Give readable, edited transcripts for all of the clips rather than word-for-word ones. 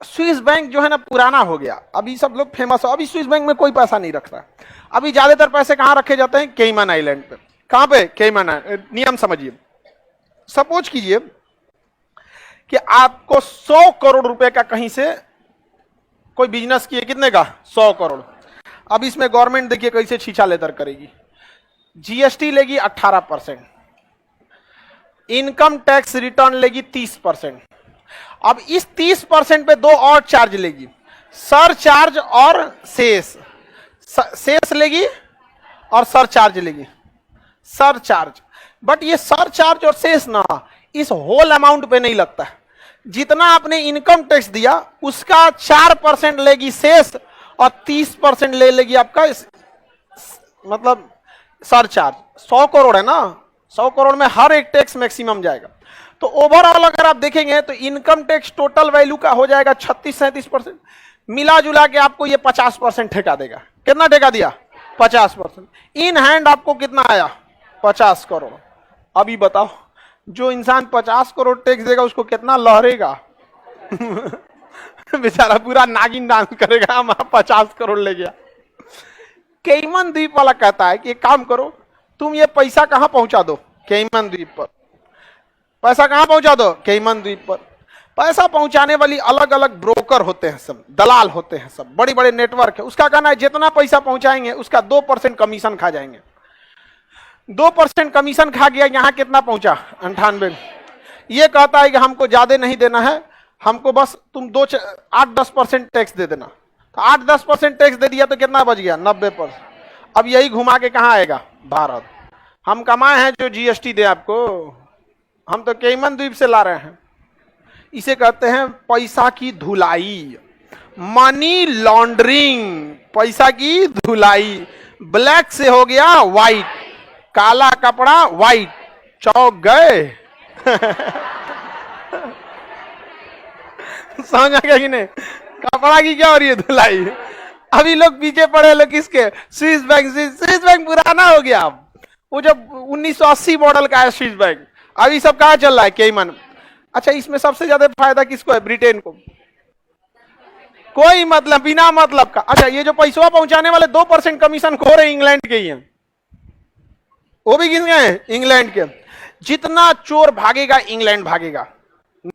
Swiss bank जो है ना पुराना हो गया, अभी सब लोग फेमस हो, अभी स्विस बैंक में कोई पैसा नहीं रख रहा। अभी ज्यादातर पैसे कहां रखे जाते हैं? केमन आइलैंड पे। कहां पे? केमन आइलैंड। नियम समझिए, सपोज कीजिए कि आपको 100 करोड़ रुपए का कहीं से कोई बिजनेस किए, कितने का? 100 करोड़। अब इसमें गवर्नमेंट देखिए कैसे छीछा लेतर करेगी। जीएसटी लेगी 18%, इनकम टैक्स रिटर्न लेगी 30%। अब इस 30% पे दो और चार्ज लेगी, सर चार्ज और शेष। शेष लेगी और सर चार्ज लेगी, सर चार्ज। बट ये सर चार्ज और शेष ना इस होल अमाउंट पे नहीं लगता है। जितना आपने इनकम टैक्स दिया उसका 4% लेगी शेष और 30% ले लेगी आपका मतलब सर चार्ज। 100 करोड़ है ना, 100 करोड़ में हर एक टैक्स मैक्सिमम जाएगा। तो ओवरऑल अगर आप देखेंगे तो इनकम टैक्स टोटल वैल्यू का हो जाएगा 36-37%। मिला जुला के आपको ये 50% ठेका देगा। कितना ठेका दिया? 50%। इन हैंड आपको कितना आया? 50 करोड़। अभी बताओ जो इंसान 50 करोड़ टैक्स देगा उसको कितना लहरेगा? बेचारा पूरा नागिन डांस करेगा, हम 50 करोड़ ले गया। केमन द्वीप वाला कहता है कि एक काम करो, तुम ये पैसा कहां पहुंचा दो? केमन द्वीप पर। पैसा कहां पहुंचा दो? केमन द्वीप पर। पैसा पहुंचाने वाली अलग अलग ब्रोकर होते हैं, सब दलाल होते हैं, सब बड़ी बड़े नेटवर्क है। उसका कहना है जितना पैसा पहुंचाएंगे उसका 2% कमीशन खा जाएंगे। 2% कमीशन खा गया, यहां कितना पहुंचा? 98। ये कहता है कि हमको ज्यादा नहीं देना है, हमको बस तुम 8-10% टैक्स दे देना। तो 8-10% टैक्स दे दिया तो कितना बच गया? 90%। अब यही घुमा के कहां आएगा? भारत। हम कमाए हैं जो जीएसटी दे आपको, हम तो केमन द्वीप से ला रहे हैं। इसे कहते हैं पैसा की धुलाई, मनी लॉन्ड्रिंग। पैसा की धुलाई, ब्लैक से हो गया व्हाइट, काला कपड़ा व्हाइट, चौक गए। समझ आ गया कि नहीं? कपड़ा की क्या हो रही है? धुलाई। अभी लोग पीछे पड़े लोग किसके? Swiss bank. स्विस बैंक पुराना हो गया, अब वो जब 1980 मॉडल का है स्विस बैंक। अभी सब कहां चल रहा है? केमन। अच्छा, इसमें सबसे ज्यादा फायदा किसको है? ब्रिटेन को। कोई मतलब, बिना मतलब का। अच्छा, ये जो पैसा पहुंचाने वाले 2% कमीशन खो रहे इंग्लैंड के ही हैं, वो भी किसके हैं? इंग्लैंड के। जितना चोर भागेगा इंग्लैंड भागेगा।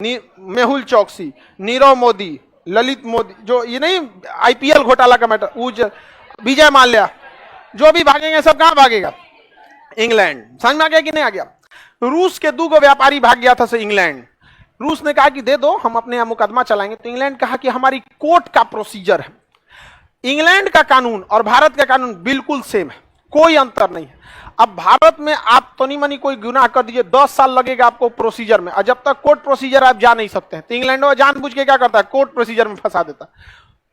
मेहुल चौकसी, नीरव मोदी, ललित मोदी, जो ये नहीं आईपीएल घोटाला का मैटर, विजय माल्या, जो भी भागेंगे सब कहां भागेगा? इंग्लैंड। समझ में आ गया कि नहीं आ गया? रूस के 2 व्यापारी भाग गया था से इंग्लैंड। रूस ने कहा कि दे दो, हम अपने यहां मुकदमा चलाएंगे। तो इंग्लैंड कहा कि हमारी कोर्ट का प्रोसीजर है। इंग्लैंड का कानून और भारत का कानून बिल्कुल सेम है, कोई अंतर नहीं है। अब भारत में आप तनी मनी कोई गुनाह कर दीजिए 10 साल लगेगा आपको प्रोसीजर में, और जब तक कोर्ट प्रोसीजर आप जा नहीं सकते हैं। तो इंग्लैंड में जानबूझ के क्या करता है? कोर्ट प्रोसीजर में फंसा देता।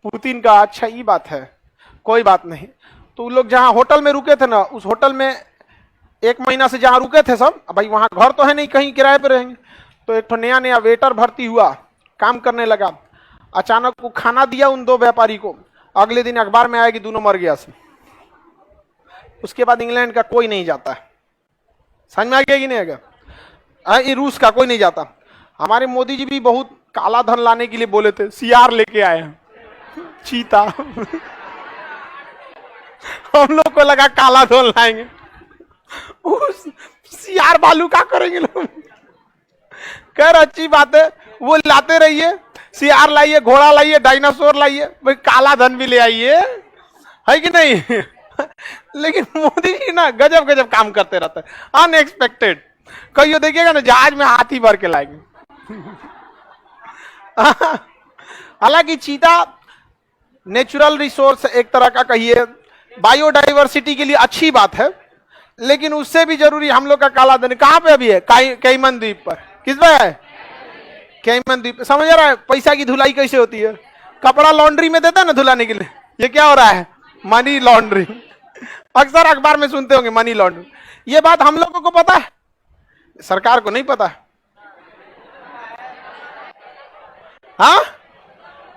पुतिन का अच्छा ये बात है, कोई बात नहीं। तो लोग जहां होटल में रुके थे ना, उस होटल में 1 महीना से जहां रुके थे सब, भाई वहां घर तो है नहीं, कहीं किराए पे रहेंगे। तो एक नया नया वेटर भर्ती हुआ, काम करने लगा। अचानक वो खाना दिया उन 2 व्यापारी को, अगले दिन अखबार में आया कि दोनों मर गया से। उसके बाद इंग्लैंड का कोई नहीं जाता है। समझ में आ गया कि नहीं आ गया? रूस का कोई नहीं जाता। हमारे मोदी जी भी बहुत काला धन लाने के लिए बोले थे, सियार लेके आए हैं, चीता। हम लोग को लगा काला धन लाएंगे, सियार भालू क्या करेंगे लोग? खैर अच्छी बात है, वो लाते रहिए, सियार लाइए, घोड़ा लाइए, डायनासोर लाइए, भाई काला धन भी ले आइए, है कि नहीं? लेकिन मोदी जी ना गजब गजब काम करते रहते हैं, अनएक्सपेक्टेड। कहियो देखिएगा ना जहाज में हाथी भर के लाएंगे। हालांकि चीता नेचुरल रिसोर्स एक तरह का कहिए, बायोडाइवर्सिटी के लिए अच्छी बात है, लेकिन उससे भी जरूरी हम लोग का काला धन कहां पे अभी है? केमन द्वीप पर। किस पे है? केमन द्वीप। समझ रहा है पैसा की धुलाई कैसे होती है? कपड़ा लॉन्ड्री में देता है ना धुलाने के लिए, ये क्या हो रहा है? Money laundering. अक्सर अखबार में सुनते होंगे मनी लॉन्ड्रिंग। ये बात हम लोगों को पता है, सरकार को नहीं पता है। हाँ,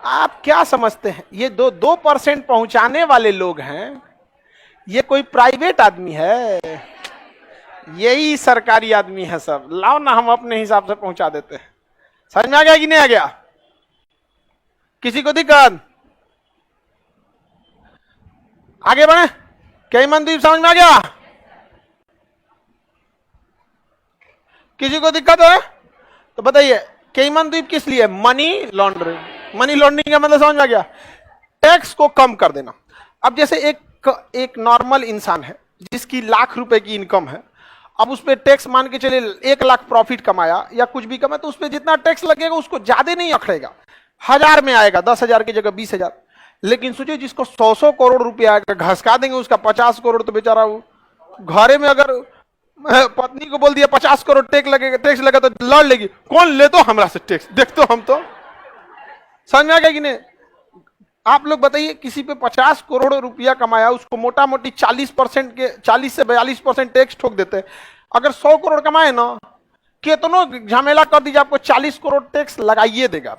आप क्या समझते हैं ये 2% पहुंचाने वाले लोग हैं, ये कोई प्राइवेट आदमी है? यही सरकारी आदमी है सब। लाओ ना, हम अपने हिसाब से पहुंचा देते हैं। समझ में आ गया कि नहीं आ गया? किसी को दिक्कत? आगे बढ़े। कैमन द्वीप समझ में आ गया? किसी को दिक्कत है तो बताइए। कैमन द्वीप किस लिए? Money laundering. मनी लॉन्ड्रिंग का मतलब समझ में आ गया? टैक्स को कम कर देना। अब जैसे एक नॉर्मल इंसान है जिसकी लाख रुपए की इनकम है, अब उस पर टैक्स मान के चले 1 लाख प्रॉफिट कमाया या कुछ भी कमाया, तो उस पर जितना टैक्स लगेगा उसको ज्यादा नहीं अखड़ेगा, 1000 में आएगा, 10,000 की जगह 20,000। लेकिन सोचिए जिसको 100 करोड़ रुपया आएगा, घसका देंगे उसका 50 करोड़, तो बेचारा वो घरे में अगर पत्नी को बोल दिया 50 करोड़ टैक्स लगा तो लड़ लेगी, कौन ले तो हमरा से टैक्स, देख तो हम तो। समझ में आ गया कि नहीं? आप लोग बताइए, किसी पे 50 करोड़ रुपया कमाया, उसको मोटा मोटी 40% के 40 से 42% टैक्स ठोक देते हैं। अगर 100 करोड़ कमाए ना, कितनों झमेला कर दीजिए, आपको 40 करोड़ टैक्स लगाइए देगा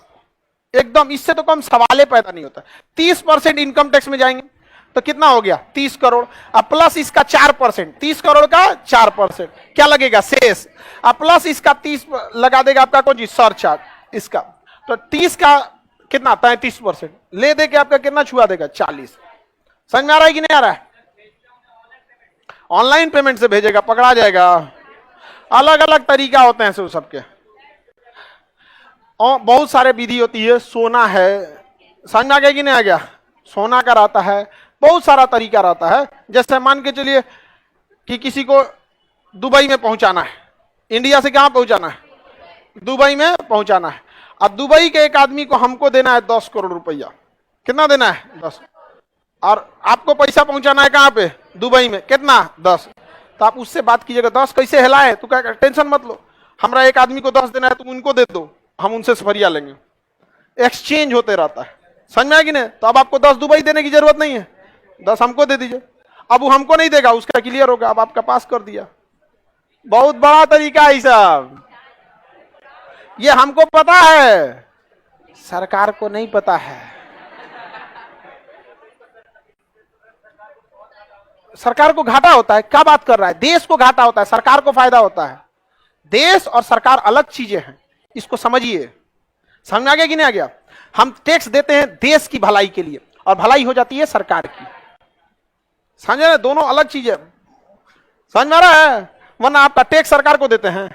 एकदम। इससे तो कम सवाले पैदा नहीं होता। 30% इनकम टैक्स में जाएंगे तो कितना हो गया? 30 करोड़। अब प्लस इसका 4%, 30 करोड़ का 4% क्या लगेगा? शेष। अब प्लस इसका 30 लगा देगा आपका कौन जी? सरचार्ज इसका। तो 30 का कितना? 33% ले दे के आपका कितना छुआ देगा? 40। समझ में आ रहा है कि नहीं आ रहा है? ऑनलाइन पेमेंट से भेजेगा, पकड़ा जाएगा। अलग अलग तरीका होते हैं सबके, और बहुत सारे विधि होती है। सोना है, समझ में आ गया कि नहीं आ गया? सोना का रहता है, बहुत सारा तरीका रहता है। जैसे मान के चलिए कि किसी को दुबई में पहुंचाना है, इंडिया से कहां पहुंचाना है? दुबई में पहुंचाना है। अब दुबई के एक आदमी को हमको देना है 10 करोड़ रुपया। कितना देना है? 10। और आपको पैसा पहुंचाना है कहां पे? दुबई में। कितना? 10। तो आप उससे बात कीजिएगा, 10 कैसे हिलाए? तो क्या, टेंशन मत लो, हमरा एक आदमी को 10 देना है, तुम उनको दे दो, हम उनसे सफरिया लेंगे। एक्सचेंज होते रहता है। समझ में आया कि नहीं? तो अब आपको 10 दुबई देने की जरूरत नहीं है, 10 हमको दे दीजिए। अब वो हमको नहीं देगा, उसका क्लियर होगा, अब आपका पास कर दिया। बहुत बड़ा तरीका है साहब, ये हमको पता है, सरकार को नहीं पता है। सरकार को घाटा होता है। क्या बात कर रहा है? देश को घाटा होता है, सरकार को फायदा होता है। देश और सरकार अलग चीजें हैं, इसको समझिए। समझ में आ गया कि नहीं आ गया? हम टैक्स देते हैं देश की भलाई के लिए, और भलाई हो जाती है सरकार की। समझे? दोनों अलग चीजें। समझ में आ रहा है? वरना आपका टैक्स सरकार को देते हैं,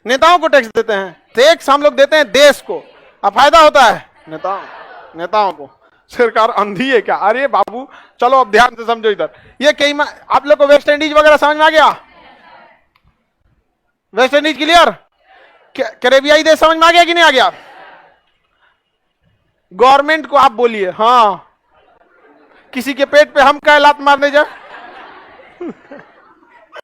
नेताओं को टैक्स देते हैं। टैक्स हम लोग देते हैं देश को, अब फायदा होता है नेताओं को। सरकार अंधी है क्या? अरे बाबू चलो अब ध्यान से समझो इधर। ये कई आप लोग को वेस्ट इंडीज वगैरह समझ में आ गया? West Indies clear? कैरेबियाई देश समझ में आ गया कि नहीं आ गया? गवर्नमेंट को आप बोलिए, हाँ किसी के पेट पे हम क्या लात मारने जाए